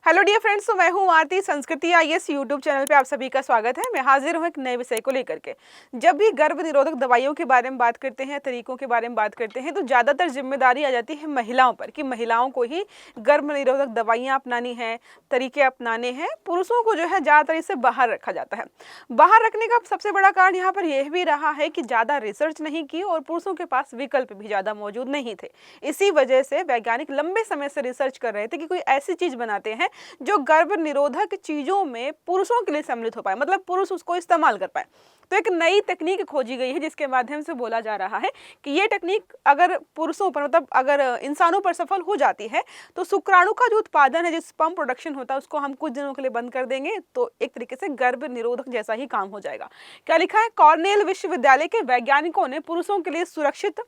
Hello dear friends, तो मैं हूँ आरती। संस्कृति आईएएस यूट्यूब चैनल पे आप सभी का स्वागत है। मैं हाजिर हूँ एक नए विषय को लेकर के। जब भी गर्भ निरोधक दवाइयों के बारे में बात करते हैं, तरीकों के बारे में बात करते हैं, तो ज़्यादातर जिम्मेदारी आ जाती है महिलाओं पर कि महिलाओं को ही गर्भ निरोधक दवाइयाँ अपनानी हैं, तरीके अपनाने हैं। पुरुषों को जो है ज़्यादातर इसे बाहर रखा जाता है। बाहर रखने का सबसे बड़ा कारण यहाँ पर यह भी रहा है कि ज़्यादा रिसर्च नहीं की और पुरुषों के पास विकल्प भी ज़्यादा मौजूद नहीं थे। इसी वजह से वैज्ञानिक लंबे समय से रिसर्च कर रहे थे कि कोई ऐसी चीज़ बनाते हैं जो गर्भ निरोधक चीजों में पुरुषों के लिए सम्मिलित हो पाए, मतलब पुरुष उसको इस्तेमाल कर पाए। तो एक नई तकनीक खोजी गई है जिसके माध्यम से बोला जा रहा है कि ये तकनीक अगर पुरुषों पर, मतलब अगर इंसानों पर सफल हो जाती है तो शुक्राणु का जो उत्पादन है, जो स्पर्म प्रोडक्शन होता है, उसको हम कुछ दिनों के लिए बंद कर देंगे तो एक तरीके से गर्भ निरोधक जैसा ही काम हो जाएगा। क्या लिखा है? कॉर्नेल विश्वविद्यालय के वैज्ञानिकों ने पुरुषों के लिए सुरक्षित,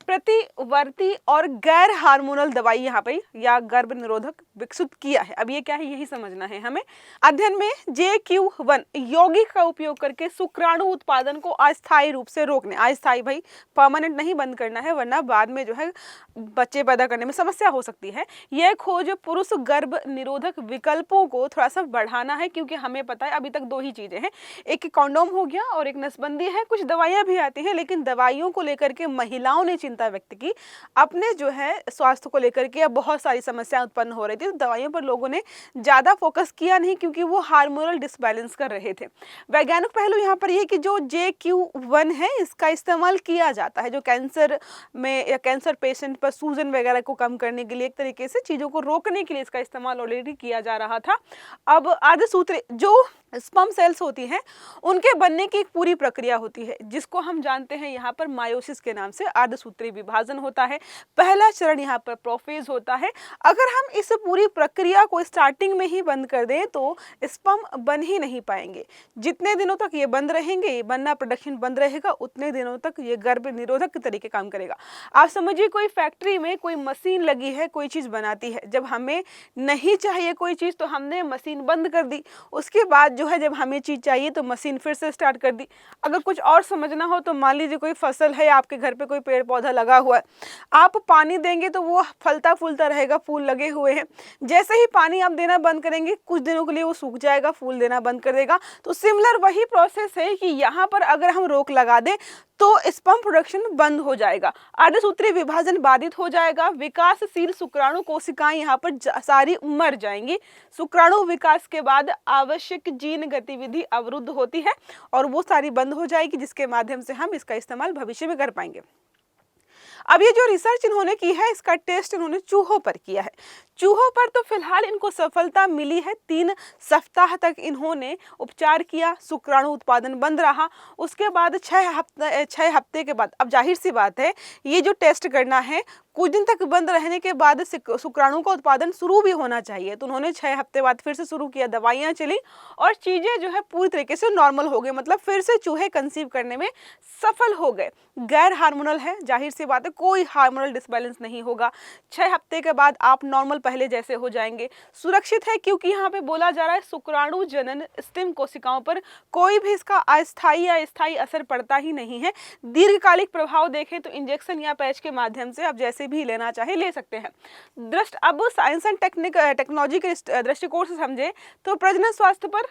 प्रतिवर्ती और गैर हार्मोनल दवाई यहाँ पे या गर्भ निरोधक विकसित किया है। अब ये क्या है, यही समझना है हमें। अध्ययन में JQ1 यौगिक का उपयोग करके शुक्राणु उत्पादन को अस्थायी रूप से रोकने, अस्थायी भाई परमानेंट नहीं बंद करना है, वरना बाद में जो है बच्चे पैदा करने में समस्या हो सकती है। यह खोज पुरुष गर्भ निरोधक विकल्पों को थोड़ा सा बढ़ाना है, क्योंकि हमें पता है अभी तक दो ही चीजें हैं, एक कॉन्डोम हो गया और एक नसबंदी है। कुछ दवाइयां भी आती हैं, लेकिन दवाइयों को लेकर के महिलाओं ने चिंता व्यक्त की। अपने जो है स्वास्थ्य को लेकर के अब बहुत सारी समस्याएं उत्पन्न हो रही थी, तो दवाइयों पर लोगों ने ज्यादा फोकस किया नहीं, क्योंकि वो हार्मोनल डिसबैलेंस कर रहे थे। वैज्ञानिक पहलू यहाँ पर यह कि जो JQ1 है, इसका इस्तेमाल किया जाता है जो कैंसर में या कैंसर पेशेंट पर सूजन वगैरह को कम करने के लिए, एक तरीके से चीजों को रोकने के लिए इसका इस्तेमाल ऑलरेडी किया जा रहा था। अब अर्धसूत्री जो स्पर्म सेल्स होती हैं, उनके बनने की एक पूरी प्रक्रिया होती है, जिसको हम जानते हैं यहाँ पर मायोसिस के नाम से। अर्धसूत्री विभाजन होता है, पहला चरण यहाँ पर प्रोफेज होता है। अगर हम इस पूरी प्रक्रिया को स्टार्टिंग में ही बंद कर दें तो स्पर्म बन ही नहीं पाएंगे। जितने दिनों तक ये बंद रहेंगे, ये बनना प्रोडक्शन बंद रहेगा, उतने दिनों तक ये गर्भ निरोधक के तरीके काम करेगा। आप समझिए कोई फैक्ट्री में कोई मशीन लगी है, कोई चीज बनाती है, जब हमें नहीं चाहिए कोई चीज तो हमने मशीन बंद कर दी, उसके बाद जो है जब हमें चीज चाहिए तो मशीन फिर से स्टार्ट कर दी। अगर कुछ और समझना हो तो मान लीजिए कोई फसल है, आपके घर पे कोई पेड़ पौधा लगा हुआ है, आप पानी देंगे तो वो फलता फूलता रहेगा, फूल लगे हुए हैं। जैसे ही पानी आप देना बंद करेंगे, कुछ दिनों के लिए वो सूख जाएगा, फूल देना बंद कर देगा। तो सिमिलर वही प्रोसेस है कि यहाँ पर अगर हम रोक लगा दें तो स्पर्म प्रोडक्शन बंद हो जाएगा, अर्धसूत्री विभाजन बाधित हो जाएगा, विकासशील शुक्राणु कोशिकाएं यहाँ पर सारी मर जाएंगी। शुक्राणु विकास के बाद आवश्यक जीन गतिविधि अवरुद्ध होती है और वो सारी बंद हो जाएगी, जिसके माध्यम से हम इसका इस्तेमाल भविष्य में कर पाएंगे। अब ये जो रिसर्च इन्होंने की है, इसका टेस्ट इन्होंने चूहों पर किया है। चूहों पर तो फिलहाल इनको सफलता मिली है। 3 सप्ताह तक इन्होंने उपचार किया, शुक्राणु उत्पादन बंद रहा। उसके बाद 6 हफ्ते के बाद, अब जाहिर सी बात है ये जो टेस्ट करना है, कुछ दिन तक बंद रहने के बाद शुक्राणु का उत्पादन शुरू भी होना चाहिए। तो उन्होंने 6 हफ्ते बाद फिर से शुरू किया, दवाइयाँ चली और चीजें जो है पूरी तरीके से नॉर्मल हो गई, मतलब फिर से चूहे कंसीव करने में सफल हो गए। गैर हार्मोनल है, जाहिर सी बात है कोई हार्मोनल डिसबैलेंस नहीं होगा। 6 हफ्ते के बाद आप नॉर्मल पहले जैसे हो जाएंगे। सुरक्षित है, क्योंकि यहाँ पे बोला जा रहा है शुक्राणु जनन स्टेम कोशिकाओं पर कोई भी इसका अस्थायी या स्थायी असर पड़ता ही नहीं है। दीर्घकालिक प्रभाव देखें तो इंजेक्शन या पैच के माध्यम से आप जैसे भी लेना चाहे ले सकते हैं। अब साइंस एंड टेक्नोलॉजी के दृष्टिकोण से समझे तो प्रजनन स्वास्थ्य पर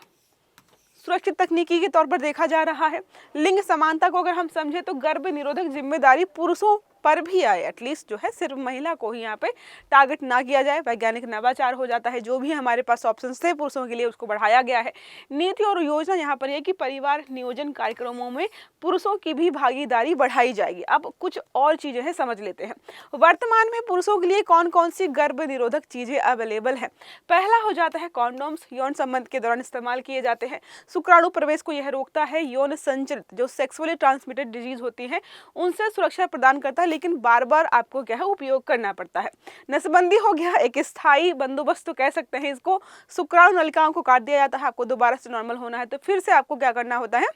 सुरक्षित तकनीकी के तौर पर देखा जा रहा है। लिंग समानता को अगर हम समझे तो गर्भ निरोधक जिम्मेदारी पुरुषों पर भी आए, एटलीस्ट जो है सिर्फ महिला को ही यहाँ पे टारगेट ना किया जाए। वैज्ञानिक नवाचार हो जाता है, जो भी हमारे पास ऑप्शंस थे पुरुषों के लिए उसको बढ़ाया गया है। नीति और योजना यहाँ पर है कि परिवार नियोजन कार्यक्रमों में पुरुषों की भी भागीदारी बढ़ाई जाएगी। अब कुछ और चीजें हैं, समझ लेते हैं। वर्तमान में पुरुषों के लिए कौन कौन सी गर्भ निरोधक चीजें अवेलेबल है? पहला हो जाता है कॉन्डोम्स, यौन संबंध के दौरान इस्तेमाल किए जाते हैं। शुक्राणु प्रवेश को यह रोकता है। यौन संचरित जो सेक्सुअली ट्रांसमिटेड डिजीज होती है उनसे सुरक्षा प्रदान करता है, लेकिन बार बार आपको क्या है उपयोग करना पड़ता है। नसबंदी हो गया एक स्थायी बंदोबस्त तो कह सकते हैं इसको। शुक्राणु नलिकाओं को काट दिया जाता है, आपको दोबारा से नॉर्मल होना है तो फिर से आपको क्या करना होता है,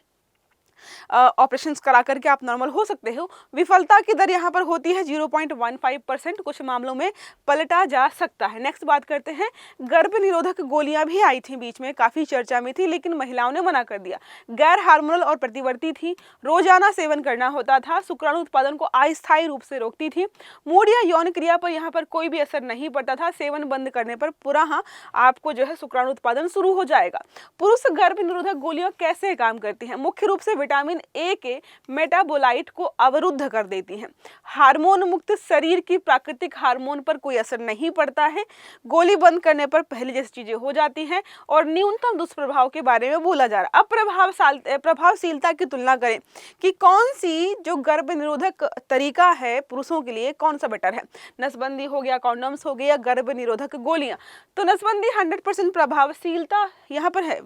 ऑपरेशंस करा करके आप नॉर्मल हो सकते हो। विफलता की दर यहाँ पर होती है 0.15%, कुछ मामलों में पलटा जा सकता है। नेक्स्ट बात करते हैं, गर्भ निरोधक गोलियां भी आई थी बीच में, काफी चर्चा में थी, लेकिन महिलाओं ने मना कर दिया। गैर हार्मोनल और प्रतिवर्ती थी, रोजाना सेवन करना होता था, शुक्राणु उत्पादन को अस्थायी रूप से रोकती थी, मूड या यौन क्रिया पर यहाँ पर कोई भी असर नहीं पड़ता था। सेवन बंद करने पर पुनः आपको जो है शुक्राणु उत्पादन शुरू हो जाएगा। पुरुष गर्भ निरोधक गोलियां कैसे काम करती हैं? मुख्य रूप से विटामिन ए के मेटाबोलाइट को अवरुद्ध कर देती हैं। हार्मोन मुक्त शरीर की प्राकृतिक हार्मोन पर कोई असर नहीं पड़ता है। गोली बंद करने पर पहले जैसी चीजें हो जाती हैं और न्यूनतम दुष्प्रभाव के बारे में बोला जा रहा है। अब प्रभावशीलता की तुलना करें कि कौन सी जो गर्भ निरोधक तरीका है पुरुषों के लिए कौन सा बेटर है। नसबंदी हो गया, कॉन्डोम्स हो गया, गर्भ निरोधक गोलियां। तो नसबंदी 100% प्रभावशीलता यहाँ पर है,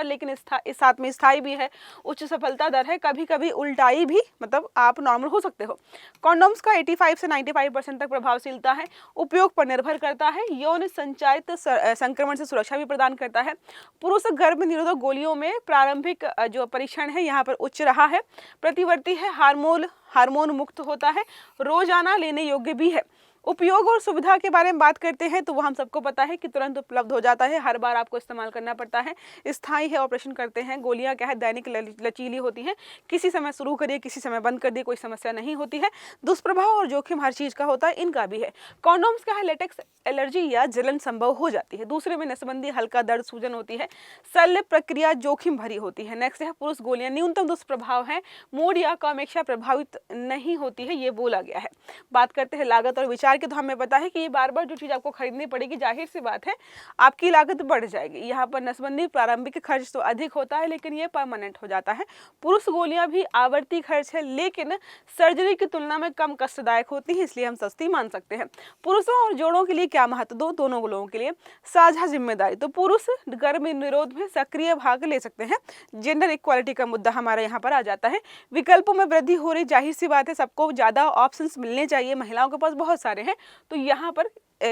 लेकिन इस साथ में स्थायी भी है, उच्च सफलता दर है, कभी कभी उल्टाई भी, मतलब आप नॉर्मल हो सकते हो। कॉन्डोम्स का 85 से 95% तक प्रभावशीलता है, उपयोग पर निर्भर करता है, यौन संचारित संक्रमण से सुरक्षा भी प्रदान करता है। पुरुष गर्भ निरोधक गोलियों में प्रारंभिक जो परीक्षण है यहाँ पर उच्च रहा है, प्रतिवर्ती है, हार्मोन मुक्त होता है, रोजाना लेने योग्य भी है। उपयोग और सुविधा के बारे में बात करते हैं तो वो हम सबको पता है कि तुरंत उपलब्ध हो जाता है, हर बार आपको इस्तेमाल करना पड़ता है, स्थायी है, ऑपरेशन करते हैं। गोलियां क्या है, दैनिक लचीली होती हैं, किसी समय शुरू करिए किसी समय बंद कर दिए, कोई समस्या नहीं होती है। दुष्प्रभाव और जोखिम हर चीज का होता है, इनका भी है। कॉन्डोम्स क्या है, लेटेक्स एलर्जी या जलन संभव हो जाती है। दूसरे में नसबंदी, हल्का दर्द सूजन होती है, शल्य प्रक्रिया जोखिम भरी होती है। नेक्स्ट है पुरुष गोलियां, न्यूनतम दुष्प्रभाव है, मूड या कामेक्षा प्रभावित नहीं होती है, ये बोला गया है। बात करते हैं लागत और विचार कि तो हमें पता है कि ये बार बार जो चीज आपको खरीदनी पड़ेगी, जाहिर सी बात है आपकी लागत बढ़ जाएगी। यहाँ पर नसबंदी प्रारंभिक खर्च तो अधिक होता है, लेकिन ये परमानेंट हो जाता है। पुरुष गोलियां भी आवर्ती खर्च है, लेकिन सर्जरी की तुलना में कम कष्टदायक होती है, इसलिए हम सस्ती मान सकते हैं। पुरुषों और जोड़ों के लिए क्या महत्व? दोनों लोगों के लिए साझा जिम्मेदारी, तो पुरुष गर्भ निरोध में सक्रिय भाग ले सकते हैं। जेंडर इक्वालिटी का मुद्दा हमारा यहाँ पर आ जाता है। विकल्पों में वृद्धि हो रही, जाहिर सी बात है सबको ज्यादा ऑप्शंस मिलने चाहिए, महिलाओं के पास बहुत सारे हैं, तो यहाँ पर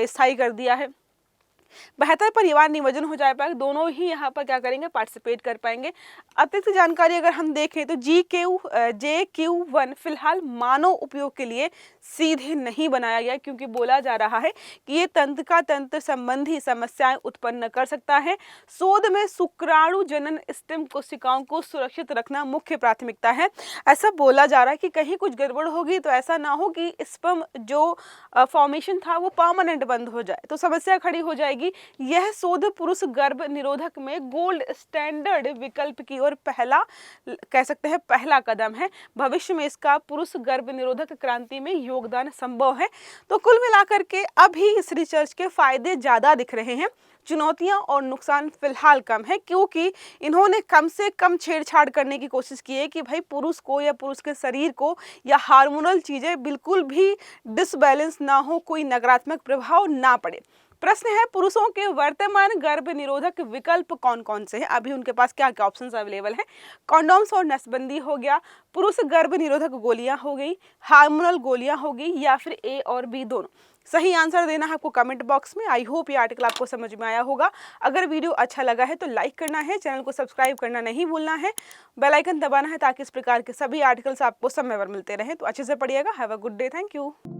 स्थायी कर दिया है। बेहतर परिवार नियोजन हो जा पाएगा, दोनों ही यहाँ पर क्या करेंगे, पार्टिसिपेट कर पाएंगे। अतिरिक्त जानकारी अगर हम देखें तो JQ1 फिलहाल मानव उपयोग के लिए सीधे नहीं बनाया गया, क्योंकि बोला जा रहा है कि ये तंत्र संबंधी समस्याएं उत्पन्न कर सकता है। शोध में शुक्राणु जनन स्टेम कोशिकाओं को सुरक्षित रखना मुख्य प्राथमिकता है। ऐसा बोला जा रहा है कि कहीं कुछ गड़बड़ होगी तो ऐसा ना हो कि स्पर्म जो फॉर्मेशन था वो परमानेंट बंद हो जाए, तो समस्या खड़ी हो जाएगी। यह शोध पुरुष गर्भ निरोधक में गोल्ड स्टैंडर्ड विकल्प की ओर पहला, कह सकते हैं पहला कदम है। भविष्य में इसका पुरुष गर्भ निरोधक क्रांति में योगदान संभव है। तो कुल मिलाकर के अभी इस रिसर्च के फायदे ज्यादा दिख रहे हैं, चुनौतियां और नुकसान फिलहाल कम है, क्योंकि इन्होंने कम से कम छेड़छाड़ करने की कोशिश की है कि भाई पुरुष को या पुरुष के शरीर को या हार्मोनल चीजें बिल्कुल भी डिसबैलेंस ना हो, कोई नकारात्मक प्रभाव ना पड़े। प्रश्न है, पुरुषों के वर्तमान गर्भ निरोधक विकल्प कौन कौन से हैं? अभी उनके पास क्या क्या ऑप्शंस अवेलेबल हैं? कॉन्डोम्स और नसबंदी हो गया, पुरुष गर्भ निरोधक गोलियां हो गई, हार्मोनल गोलियां हो गई, या फिर ए और बी दोनों। सही आंसर देना है आपको कमेंट बॉक्स में। आई होप ये आर्टिकल आपको समझ में आया होगा। अगर वीडियो अच्छा लगा है तो लाइक करना है, चैनल को सब्सक्राइब करना नहीं भूलना है, बेल आइकन दबाना है ताकि इस प्रकार के सभी आर्टिकल्स आपको समय पर मिलते रहें। तो अच्छे से पढ़िएगा। Have a good day. Thank you.